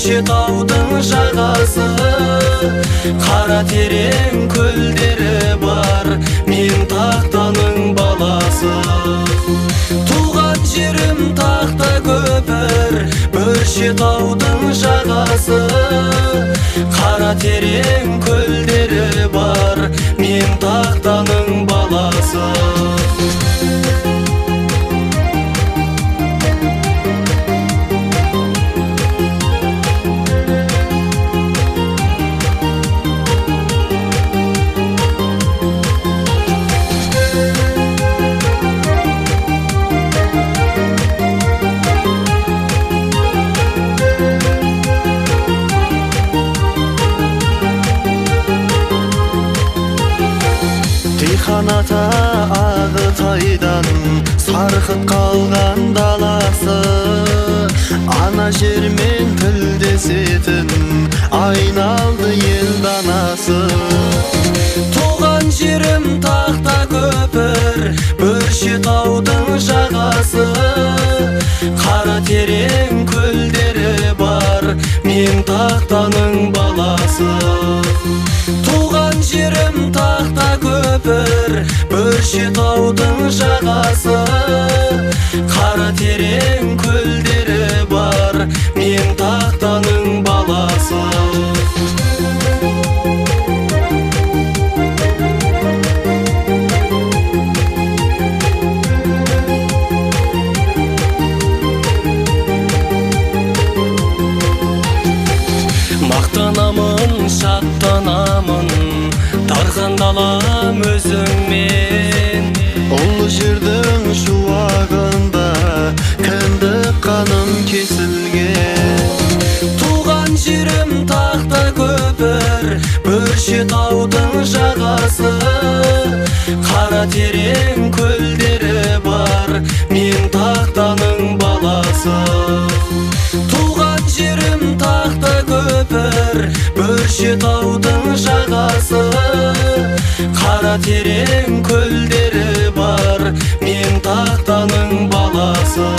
таудың жағасы, қара терең көлдері бар, мен тақтаның баласы. Туған жерім тақта көпір, таудың жағасы, қара терең көлдері бар, мен тақтаның баласы. Қаната Ағытайдан сарқыт қалған даласы, ана жермен тілдесетін айналды ел данасы. Туған жерім тақта көпір, таудың жағасы, қара терең көлдері бар, мен тақтаның баласы. Туған жерім тақта көпір, таудың жағасы, қара терең көлдері бар, мен тақтаның баласы. Мақтанамын, шаттанамын, дархан далам өзіңмен. Ұлы жердің шуағында кіндік қаным кесілген. Туған жерім тақта көпір, таудың жағасы, қара терең көлдері бар, мен тақтаның баласы. Туған жерім тақта көпір, таудың жағасы, қара терең көлдері бар, мен тақтаның баласы.